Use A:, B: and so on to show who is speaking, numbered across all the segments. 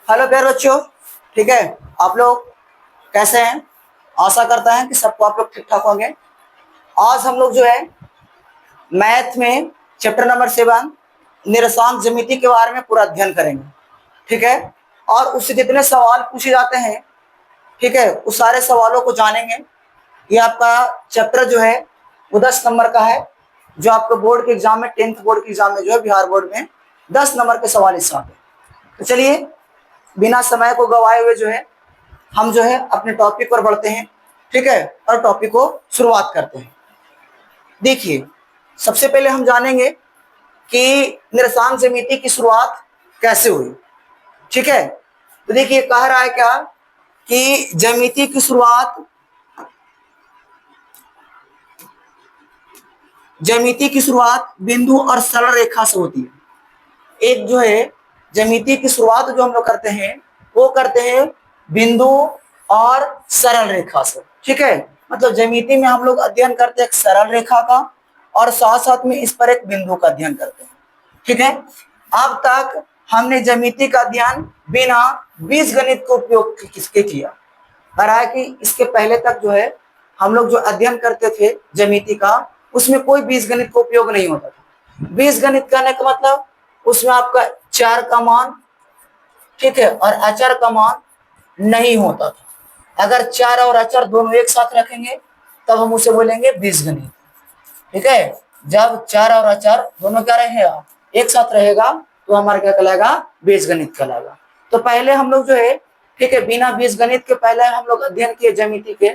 A: Hello प्यारे बच्चों। ठीक है, आप लोग कैसे हैं? आशा करता है कि सबको आप लोग ठीक ठाक होंगे। आज हम लोग जो है मैथ में चैप्टर नंबर 7 निरसांक ज्यामिति के बारे में पूरा अध्ययन करेंगे। ठीक है, और उससे जितने सवाल पूछे जाते हैं, ठीक है, उस सारे सवालों को जानेंगे। ये आपका चैप्टर जो है वो 10 नंबर का है, जो आपको बोर्ड के एग्जाम में 10th बोर्ड के एग्जाम में जो है बिहार बोर्ड में 10 नंबर के सवाल इससे आते हैं। तो चलिए बिना समय को गवाए हुए जो है हम जो है अपने टॉपिक पर बढ़ते हैं। ठीक है, और टॉपिक को शुरुआत करते हैं। देखिए, सबसे पहले हम जानेंगे कि निरसांक ज्यामिति की शुरुआत कैसे हुई। ठीक है, तो देखिए कह रहा है क्या कि ज्यामिति की शुरुआत बिंदु और सरल रेखा से होती है। एक जो है ज्यामिति की शुरुआत जो हम लोग करते हैं वो करते हैं बिंदु और सरल रेखा से। ठीक है, मतलब ज्यामिति में हम लोग अध्ययन करते हैं एक सरल रेखा का और साथ साथ में इस पर एक बिंदु का अध्ययन करते हैं। ठीक है, अब तक हमने ज्यामिति का अध्ययन बिना बीजगणित के उपयोग किसके किया। कह है कि इसके पहले तक जो है हम लोग जो अध्ययन करते थे ज्यामिति का, उसमें कोई बीजगणित का उपयोग नहीं होता था। बीजगणित करने का मतलब उसमें आपका चार का मान, ठीक है, और अचर का मान नहीं होता था। अगर चार और अचर दोनों एक साथ रखेंगे तब हम उसे बोलेंगे बीजगणित। ठीक है, जब चार और अचर दोनों क्या रहेगा, एक साथ रहेगा, तो हमारा क्या कहलाएगा, बीजगणित कहलाएगा। तो पहले हम लोग जो है, ठीक है, बिना बीजगणित के पहले हम लोग अध्ययन किए ज्यामिति के,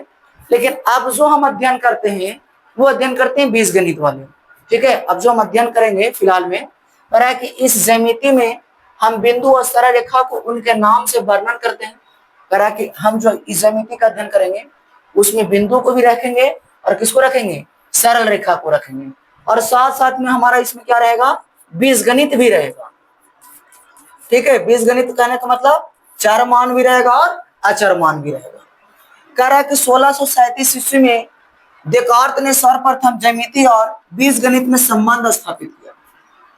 A: लेकिन अब जो हम अध्ययन करते हैं वो अध्ययन करते हैं बीजगणित वाले। ठीक है, अब जो हम अध्ययन करेंगे फिलहाल में कह रहा है कि इस ज्यामिति में हम बिंदु और सरल रेखा को उनके नाम से वर्णन करते हैं। कह रहा है कि हम जो इस ज्यामिति का अध्ययन करेंगे उसमें बिंदु को भी रखेंगे और किसको रखेंगे, सरल रेखा को रखेंगे, और साथ साथ में हमारा इसमें क्या रहेगा, बीजगणित भी रहेगा। ठीक है, बीजगणित कहने का मतलब चार मान भी रहेगा और अचर मान भी रहेगा। कह रहा है कि 1637 ईस्वी में देकार्त ने सर्वप्रथम ज्यामिति और बीजगणित में संबंध स्थापित किया।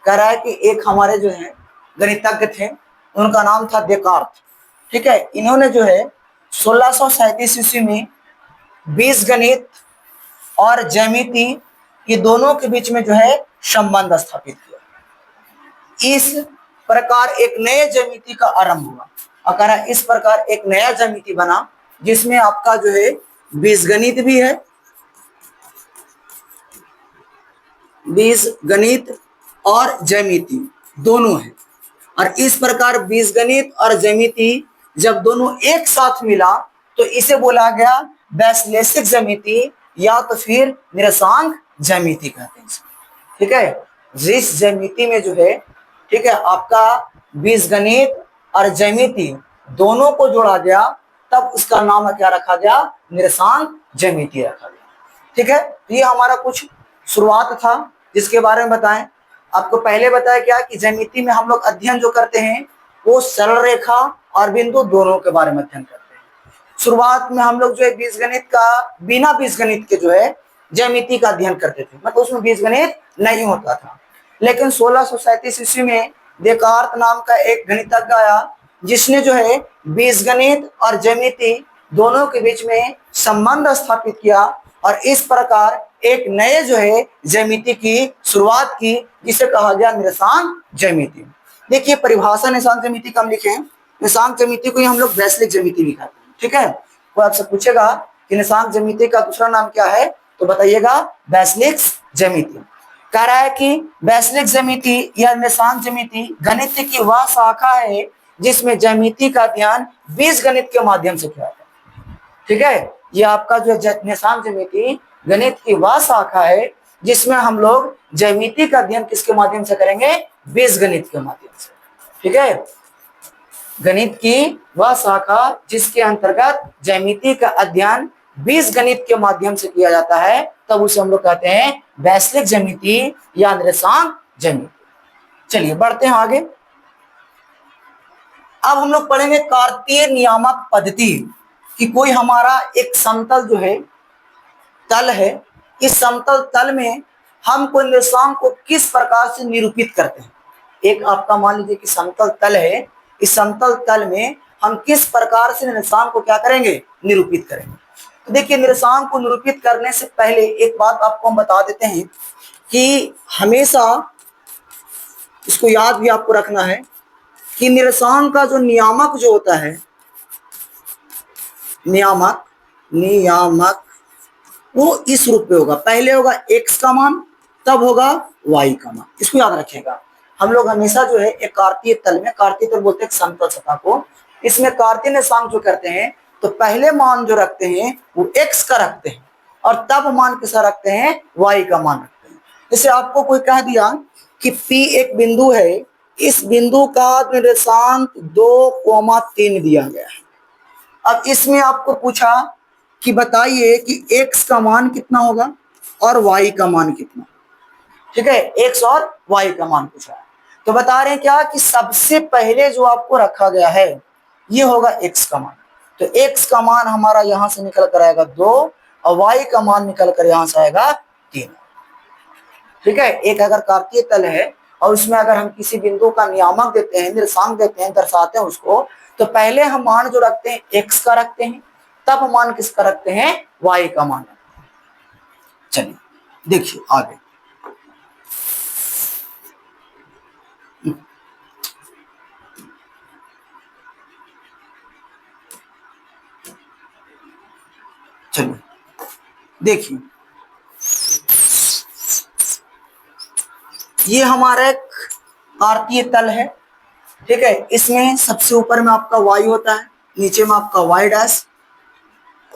A: कह रहा है कि एक हमारे जो है गणितज्ञ थे, उनका नाम था देकार्त। ठीक है, इन्होंने जो है 1637 ईस्वी में बीजगणित और ज्यामिति ये दोनों के बीच में जो है संबंध स्थापित किया। इस प्रकार एक नए ज्यामिति का आरंभ हुआ और कह रहा है इस प्रकार एक नया ज्यामिति बना जिसमें आपका जो है बीजगणित भी है, बीजगणित और ज्यामिति दोनों है। और इस प्रकार बीजगणित और ज्यामिति जब दोनों एक साथ मिला तो इसे बोला गया वैश्लेषिक ज्यामिति या तो फिर निरसांक ज्यामिति कहते हैं। ठीक है, जिस ज्यामिति में जो है, ठीक है, आपका बीजगणित और ज्यामिति दोनों को जोड़ा गया तब उसका नाम क्या रखा गया, निरसांक ज्यामिति रखा गया। ठीक है, ये हमारा कुछ शुरुआत था जिसके बारे में बताएं। आपको पहले बताया क्या कि ज्यामिति में हम लोग अध्ययन जो करते हैं वो सरल रेखा और बिंदु दोनों के बारे में अध्ययन करते हैं। शुरुआत में हम लोग जो है बीजगणित का, बिना बीजगणित के जो है ज्यामिति का अध्ययन करते थे, मतलब उसमें बीजगणित नहीं होता था। लेकिन 1637 ईस्वी में देकार्त नाम का एक गणितज्ञ आया जिसने जो है बीजगणित और ज्यामिति दोनों के बीच में संबंध स्थापित किया और इस प्रकार एक नए जो है ज्यामिति की शुरुआत की जिसे कहा गया निरसांक ज्यामिति। देखिए परिभाषा निरसांक ज्यामिति का हम लिखे हैं, निरसांक ज्यामिति को हम लोग वैश्विक ज्यामिति भी कहते हैं। ठीक है, वो आपसे पूछेगा कि निरसांक ज्यामिति का दूसरा नाम क्या है तो बताइएगा वैश्विक ज्यामिति। कह रहा है कि वैश्विक ज्यामिति या निरसांक ज्यामिति गणित की वह शाखा है जिसमें ज्यामिति का अध्ययन बीजगणित के माध्यम से किया जाता है। ठीक है, ये आपका जो निरसांक ज्यामिति गणित की वह शाखा है जिसमें हम लोग ज्यामिति का अध्ययन किसके माध्यम से करेंगे, बीजगणित के माध्यम से। ठीक है, गणित की वह शाखा जिसके अंतर्गत ज्यामिति का अध्ययन बीजगणित के माध्यम से किया जाता है तब उसे हम लोग कहते हैं वैश्विक ज्यामिति या निरसांक ज्यामिति। चलिए बढ़ते हैं आगे। अब हम लोग पढ़ेंगे कार्तीय नियामक पद्धति कि कोई हमारा एक समतल जो है तल है, इस समतल तल में हम कोई निरसांक को किस प्रकार से निरूपित करते हैं। एक आपका मान लीजिए कि समतल तल है, इस समतल तल में हम किस प्रकार से निर्देशांक को क्या करेंगे, निरूपित करेंगे। तो देखिए, निर्देशांक को निरूपित करने से पहले एक बात आपको हम बता देते हैं कि हमेशा इसको याद भी आपको रखना है कि निर्देशांक का जो नियामक जो होता है, नियामक वो इस रूप में होगा। पहले होगा x का मान, तब होगा y का मान। इसको याद रखिएगा। हम लोग हमेशा जो है एक कार्तीय तल में, कार्तीय तल बोलते हैं समतल सतह को, इसमें कार्तीय निर्देशांक जो करते हैं तो पहले मान जो रखते हैं वो x का रखते हैं और तब मान किसका रखते हैं, y का मान रखते हैं। जैसे आपको कोई कह दिया कि P एक बिंदु है, इस बिंदु का निर्देशांक 2,3 दिया गया है। अब इसमें आपको पूछा कि बताइए कि x का मान कितना होगा और y का मान कितना, ठीक है, x और y का मान पूछा है। तो बता रहे हैं क्या कि सबसे पहले जो आपको रखा गया है ये होगा x का मान। तो x का मान हमारा यहां से निकल कर आएगा 2 और y का मान निकल कर यहां से आएगा 3, ठीक है। एक अगर कार्तीय तल है और उसमें अगर हम किसी बिंदु का नियामक देते हैं, निर्देशांक देते हैं, दर्शाते हैं उसको, तो पहले हम मान जो रखते हैं x का रखते हैं, तब मान किसका रखते हैं, y का मान रखते हैं। चलिए देखिए आगे। चलिए देखिए, ये हमारा एक कार्तीय तल है, ठीक है। इसमें सबसे ऊपर में आपका y होता है, नीचे में आपका y डैश,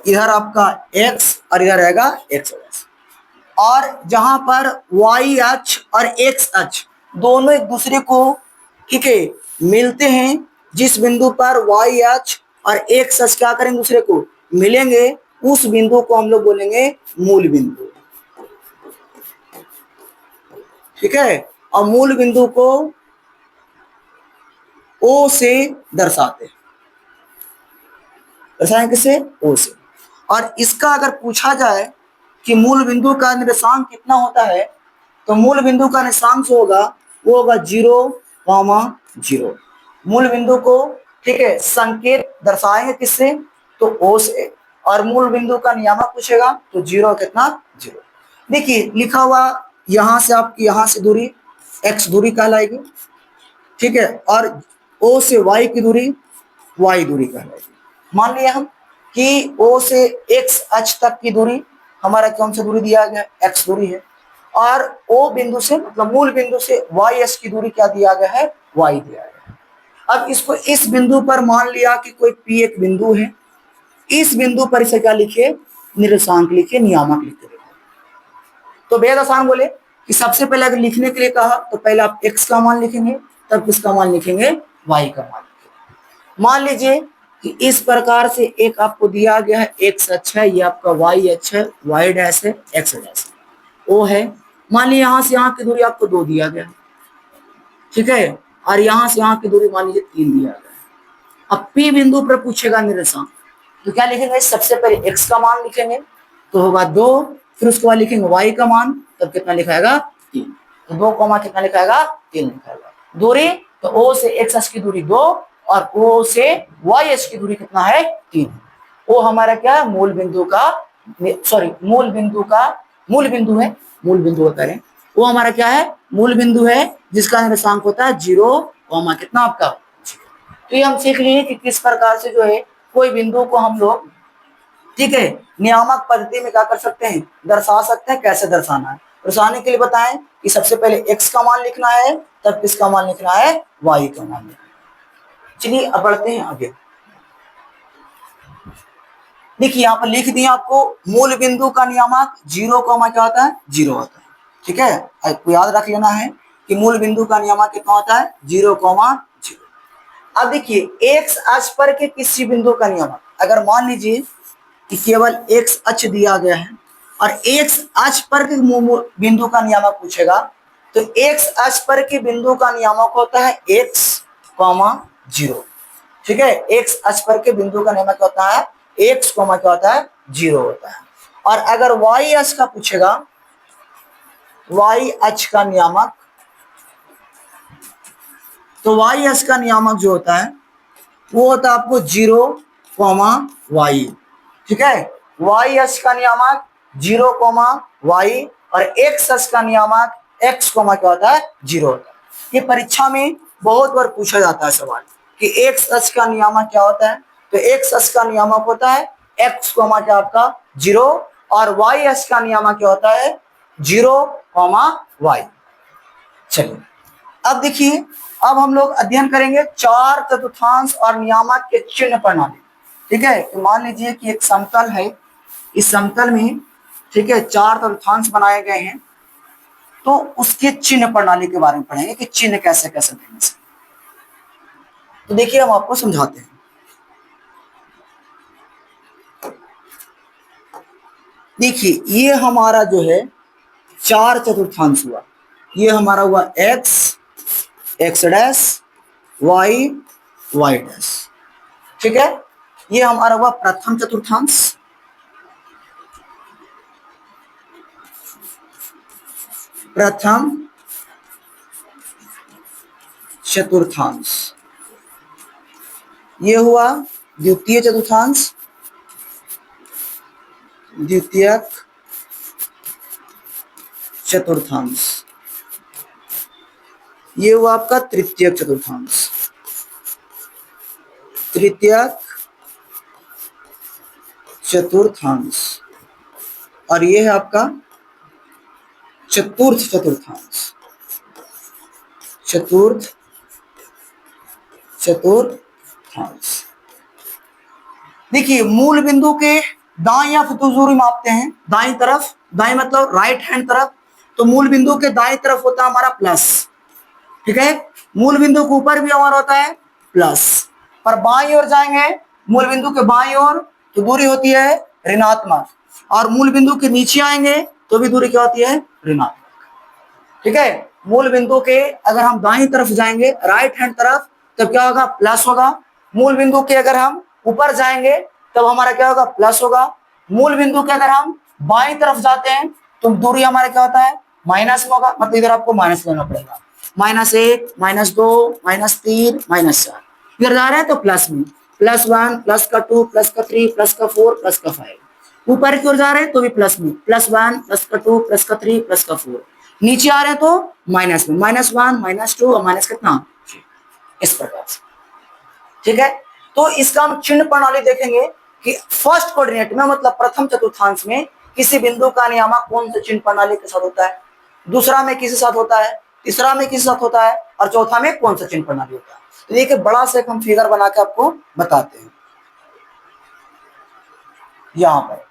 A: इधर आपका x और इधर रहेगा x डैश। और जहां पर y अक्ष और x अक्ष दोनों एक दूसरे को, ठीक है, मिलते हैं, जिस बिंदु पर y अक्ष और x अक्ष क्या करेंगे, दूसरे को मिलेंगे, उस बिंदु को हम लोग बोलेंगे मूल बिंदु, ठीक है। और मूल बिंदु को O से दर्शाते हैं, दर्शाएंगे किससे, O से। और इसका अगर पूछा जाए कि मूल बिंदु का निर्देशांक कितना होता है, तो मूल बिंदु का निर्देशांक जो होगा वो होगा 0,0। मूल बिंदु को, ठीक है, संकेत दर्शाएंगे किससे, तो O से। और मूल बिंदु का नियामक पूछेगा तो 0 कितना, 0। देखिए लिखा हुआ यहां से, आपकी यहां से दूरी x दूरी कहलाएगी, ठीक है। और O से y की दूरी y दूरी कहलाएगी। मान लिया हम कि O से x अक्ष तक की दूरी हमारा कौन सा दूरी दिया गया, x दूरी है। और O बिंदु से, मतलब मूल बिंदु से y अक्ष की दूरी क्या दिया गया है, y दिया गया है। अब इसको इस बिंदु पर मान लिया कि कोई P एक बिंदु है, इस बिंदु पर इसे क्या लिखे, निर्देशांक लिखे, नियामक लिखे। तो बेहद आसान बोले कि सबसे पहले अगर लिखने के लिए कहा तो पहले आप x का मान लिखेंगे, तब किसका मान लिखेंगे, y का मान लिखेंगे। मान लीजिए कि इस प्रकार से एक आपको दिया गया है, x अक्ष है, ये आपका y अक्ष है, y डैश है, x डैश है, O है। मान लीजिए यहाँ से यहाँ की दूरी आपको 2 दिया गया है, ठीक है। और यहाँ से यहाँ की दूरी मान लीजिए 3 दिया गया है। अब P बिंदु पर पूछेगा निर्देशांक, तो क्या लिखेंगे, सबसे पहले x का मान लिखेंगे तो होगा 2, फिर उसके बाद लिखेंगे y का मान, तब कितना लिखाएगा, 3। तो 2 कॉमा कितना लिखाएगा, 3 लिखाएगा। दूरी तो O से x अक्ष की दूरी 2 और O से y अक्ष की दूरी कितना है, 3। O हमारा क्या है, मूल बिंदु का, सॉरी मूल बिंदु का, मूल बिंदु है, मूल बिंदु का करें, वो हमारा क्या है, मूल बिंदु है, जिसका निर्देशांक होता है 0, कितना आपका। तो ये हम सीख लिए कि किस प्रकार से जो है कोई बिंदु को हम लोग, ठीक है, नियामक पद्धति में क्या कर सकते हैं, दर्शा सकते हैं। कैसे दर्शाना है, दर्शाने के लिए बताएं कि सबसे पहले x का मान लिखना है, तब किसका मान लिखना है, y का मान लिखना है। चलिए अब बढ़ते हैं आगे। देखिए यहाँ पर लिख दिया आपको, मूल बिंदु का नियामक 0, क्या होता है, 0 होता है, ठीक है। आपको याद रख लेना है कि मूल बिंदु का नियामक कितना होता है, 0, 0। अब देखिए x अक्ष पर के किसी बिंदु का नियामक, अगर मान लीजिए कि केवल x अक्ष दिया गया है और x अक्ष पर के बिंदु का नियामक पूछेगा, तो x अक्ष पर के बिंदु का नियामक होता है x, 0, ठीक है। x अक्ष पर के बिंदु का नियामक होता है x, क्या होता है, 0 होता है। और अगर y अक्ष का पूछेगा, y अक्ष का नियामक तो वाई एस का नियामक जो होता है वो होता है आपको 0, ठीक है। वाई एस का नियामक 0, और एक्स एस का नियामक एक्स, क्या होता है 0 होता है। ये परीक्षा में बहुत बार पूछा जाता है सवाल कि एक्स एस का नियामक क्या होता है। तो एक्स एस का नियामक होता है एक्स, क्या आपका 0, और वाई एस का नियामक क्या होता है 0, चलिए अब देखिए, अब हम लोग अध्ययन करेंगे 4/4 और नियामक के चिन्ह प्रणाली, ठीक है। तो मान लीजिए कि एक समतल है, इस समतल में, ठीक है, 4/4 बनाए गए हैं, तो उसके चिन्ह प्रणाली के बारे में पढ़ेंगे कि चिन्ह कैसे कैसे देने से। तो देखिए हम आपको समझाते हैं। देखिए ये हमारा जो है 4/4 हुआ, ये हमारा हुआ X, X dash, Y, Y dash, ठीक है। ये हमारा हुआ प्रथम चतुर्थांश, प्रथम चतुर्थांश, ये हुआ द्वितीय चतुर्थांश, द्वितीयक चतुर्थांश, ये हुआ आपका तृतीयक चतुर्थांश, तृतीयक चतुर्थांश, और ये है आपका चतुर्थ चतुर्थांश, चतुर्थ चतुर्थांश। देखिए मूल बिंदु के दाएं या दूरी मापते हैं, दाएं तरफ, दाएं मतलब राइट हैंड तरफ, तो मूल बिंदु के दाएं तरफ होता है हमारा प्लस, ठीक है। मूल बिंदु के ऊपर भी हमारा होता है प्लस, पर बाईं ओर जाएंगे मूल बिंदु के बाईं ओर तो दूरी होती है ऋणात्मक, और मूल बिंदु के नीचे आएंगे तो भी दूरी क्या होती है ऋणात्मक, ठीक है। मूल बिंदु के अगर हम दाईं तरफ जाएंगे राइट हैंड तरफ तब क्या होगा प्लस होगा, मूल बिंदु के अगर हम ऊपर जाएंगे तब हमारा क्या होगा प्लस होगा, मूल बिंदु के अगर हम बाईं तरफ जाते हैं तो दूरी हमारा क्या होता है माइनस में होगा, मतलब इधर आपको माइनस लेना पड़ेगा, -1, -2, -3, -4, इधर जा रहे हैं तो प्लस में, +1, +2, +3, +4, +5, ऊपर की ओर जा रहे हैं तो भी प्लस में, +1, +2, +3, +4, नीचे आ रहे हैं तो माइनस में, -1, -2 और माइनस कितना, इस प्रकार से, ठीक है। तो इसका हम चिन्ह प्रणाली देखेंगे कि फर्स्ट कोऑर्डिनेट में मतलब प्रथम चतुर्थांश में किसी बिंदु का नियामक कौन से चिन्ह प्रणाली के साथ होता है, दूसरा में किसी साथ होता है, तीसरा में किसी साथ होता है, और चौथा में कौन सा चिन्ह प्रणाली होता है। तो देखिए बड़ा से हम फिगर बना के आपको बताते हैं यहां पर।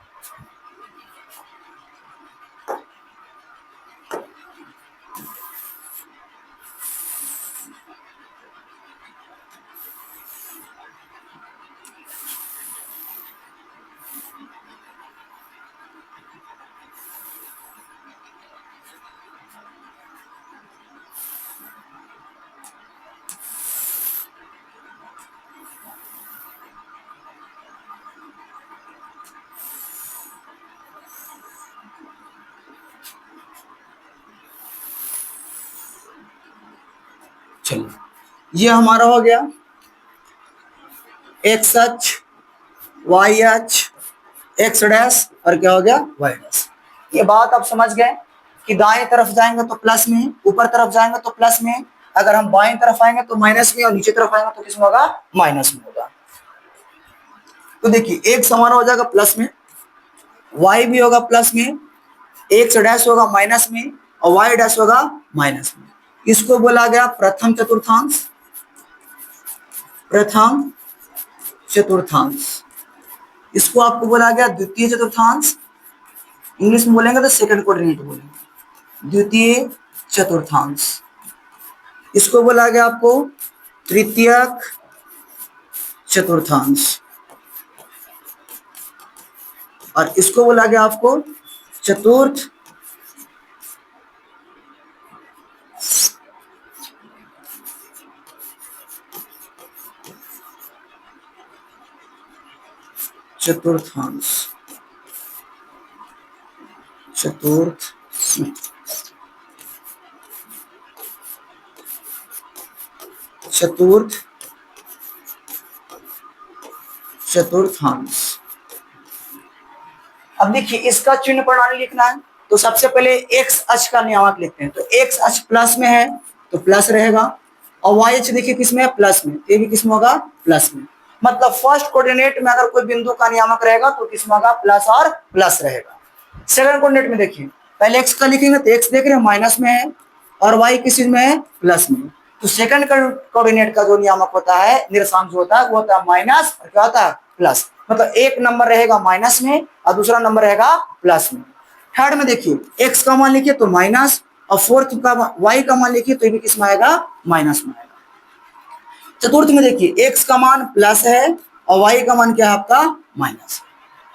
A: चलिए ये हमारा हो गया एक्स अक्ष, वाई अक्ष, एक्स डैश, और क्या हो गया वाई डैश। ये बात आप समझ गए कि दाएं तरफ जाएंगे तो प्लस में, ऊपर तरफ जाएंगे तो प्लस में, अगर हम बाएं तरफ आएंगे तो माइनस में, और नीचे तरफ आएंगे तो किसमें होगा माइनस में होगा। तो देखिए एक समान हो जाएगा प्लस में, वाई भी होगा प्लस में, एक्स डैश होगा माइनस में, और वाई डैश होगा माइनस में। इसको बोला गया प्रथम चतुर्थांश, प्रथम चतुर्थांश। इसको आपको बोला गया द्वितीय चतुर्थांश, इंग्लिश में बोलेंगे तो सेकंड कोऑर्डिनेट बोलेंगे, द्वितीय चतुर्थांश। इसको बोला गया आपको तृतीयक चतुर्थांश, और इसको बोला गया आपको चतुर्थ चतुर्थांश, चतुर्थ। चतुर्थ चतुर्थांश। अब देखिए इसका चिन्ह प्रणाली लिखना है, तो सबसे पहले एक्स अक्ष का नियामक लिखते हैं। तो एक्स अक्ष प्लस में है तो प्लस रहेगा, और वाई अक्ष देखिए किसमें है, प्लस में, ये भी किसमें होगा, प्लस में। मतलब फर्स्ट कोऑर्डिनेट में अगर कोई बिंदु का नियामक रहेगा तो किसमें होगा, प्लस और प्लस रहेगा। सेकंड कोऑर्डिनेट में देखिए पहले एक्स का लिखेंगे तो एक्स देख रहे हैं माइनस में है, और वाई किस चीज में है, प्लस में। तो सेकंड कोऑर्डिनेट का जो नियामक होता है, निर्देशांक जो होता है वो होता है माइनस, और क्या होता है, प्लस। मतलब एक नंबर रहेगा माइनस में और दूसरा नंबर रहेगा प्लस में। थर्ड में देखिए एक्स का मान लिखिए तो माइनस, और फोर्थ का वाई का मान लिखिए तो ये भी किस में आएगा, माइनस में आएगा। चतुर्थ में देखिए एक्स का मान प्लस है और वाई का मान क्या है आपका, माइनस।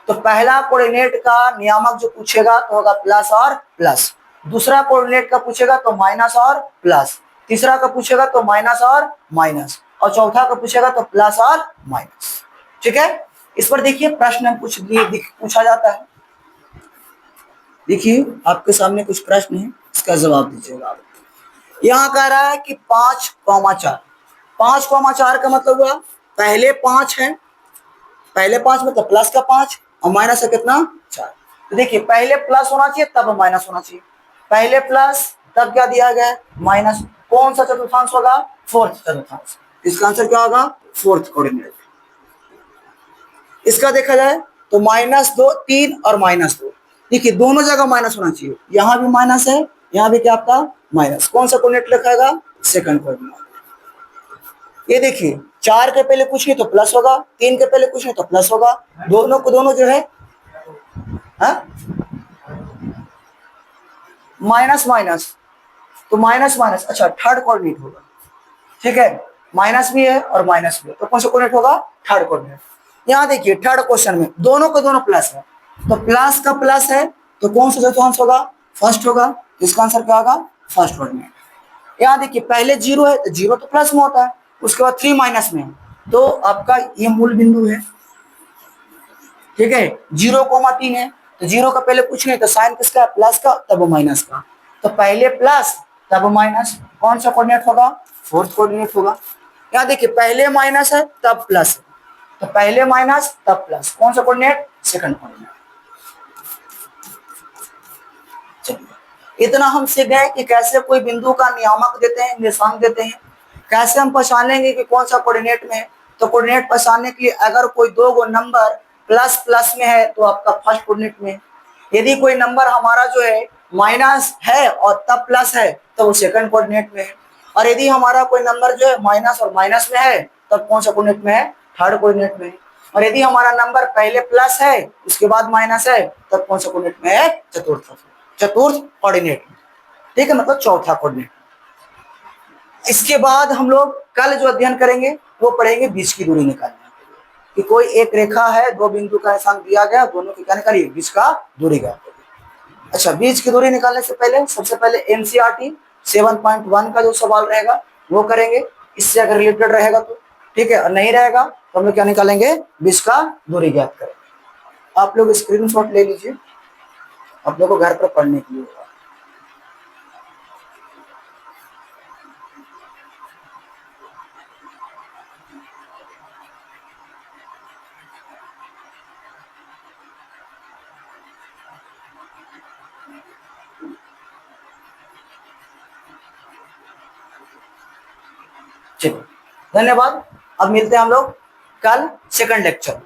A: तो पहला कोऑर्डिनेट का नियामक जो पूछेगा तो होगा प्लस और प्लस, दूसरा कोऑर्डिनेट का पूछेगा तो माइनस और प्लस, तीसरा का पूछेगा तो माइनस और माइनस, और चौथा का पूछेगा तो प्लस और माइनस। ठीक है, इस पर देखिए प्रश्न पूछा जाता है। देखिए आपके सामने कुछ प्रश्न है, इसका जवाब दीजिएगा आप। यहाँ कह रहा है कि 5,4, 5,4 का मतलब हुआ पहले 5 है, पहले 5 मतलब प्लस का 5 और माइनस है कितना, 4। तो देखिए पहले प्लस होना चाहिए तब माइनस होना चाहिए, पहले प्लस तब क्या दिया गया है, माइनस। कौन सा चतुर्थांश होगा, फोर्थ चतुर्थांश। इसका आंसर क्या होगा, फोर्थ कोऑर्डिनेट। इसका देखा जाए तो -2, 3 और -2, देखिए दोनों जगह माइनस होना चाहिए, यहाँ भी माइनस है, यहाँ भी क्या आपका माइनस। कौन सा कोऑर्डिनेट रखेगा, सेकंड कोऑर्डिनेट। ये देखिए 4 के पहले कुछ नहीं तो प्लस होगा, 3 के पहले कुछ नहीं तो प्लस होगा, दोनों को दोनों जो है माइनस माइनस, तो माइनस माइनस। अच्छा थर्ड कोऑर्डिनेट होगा, ठीक है, माइनस भी है और माइनस भी है, तो कौन सा कोऑर्डिनेट होगा, थर्ड कोऑर्डिनेट। यहाँ देखिए थर्ड क्वेश्चन में दोनों को दोनों प्लस है, तो प्लस का प्लस है तो कौन सा चतुर्थांश होगा, फर्स्ट होगा। इसका आंसर क्या होगा, फर्स्ट कोऑर्डिनेट। यहाँ देखिए पहले 0 है तो 0 तो प्लस में होता है, उसके बाद 3 माइनस में है, तो आपका ये मूल बिंदु है। ठीक है, 0,3 है तो 0 का पहले कुछ नहीं तो साइन किसका है, प्लस का, तब माइनस का, तो पहले प्लस तब माइनस। कौन सा कोऑर्डिनेट होगा, फोर्थ कोऑर्डिनेट होगा। यहाँ देखिए पहले माइनस है तब प्लस है, तो पहले माइनस तब प्लस। कौन सा कोऑर्डिनेट, सेकंड कोऑर्डिनेट। चलिए इतना हम सीख गए कि कैसे कोई बिंदु का नियामक देते हैं, निर्देशांक देते हैं, कैसे हम पहचान लेंगे कि कौन सा कोऑर्डिनेट में है। तो कोऑर्डिनेट पहचानने के लिए अगर कोई दो गो नंबर प्लस प्लस में है तो आपका फर्स्ट कोऑर्डिनेट में, यदि कोई नंबर हमारा जो है माइनस है और तब प्लस है तो वो सेकंड कोऑर्डिनेट में है, और यदि हमारा कोई नंबर जो है माइनस और माइनस में है तब कौन सा कोऑर्डिनेट में है, थर्ड कोऑर्डिनेट में है। और यदि हमारा नंबर पहले प्लस है उसके बाद माइनस है तब कौन सा कोऑर्डिनेट में है, चतुर्थ कोऑर्डिनेट में। ठीक है, मतलब चौथा कोऑर्डिनेट। इसके बाद हम लोग कल जो अध्ययन करेंगे वो पढ़ेंगे बीच की दूरी निकालने कि कोई एक रेखा है, दो बिंदु का निशान दिया गया, दोनों की क्या निकालिए, बीच का दूरी ज्ञात करिए। अच्छा, बीच की दूरी निकालने से पहले सबसे पहले एनसीईआरटी 7.1 का जो सवाल रहेगा वो करेंगे, इससे अगर रिलेटेड रहेगा तो ठीक है, और नहीं रहेगा तो हम लोग क्या निकालेंगे, बीच का दूरी ज्ञात करेंगे। आप लोग स्क्रीनशॉट ले लीजिए, आप लोग को घर पर पढ़ने के लिए। धन्यवाद। अब मिलते हैं हम लोग कल सेकंड लेक्चर।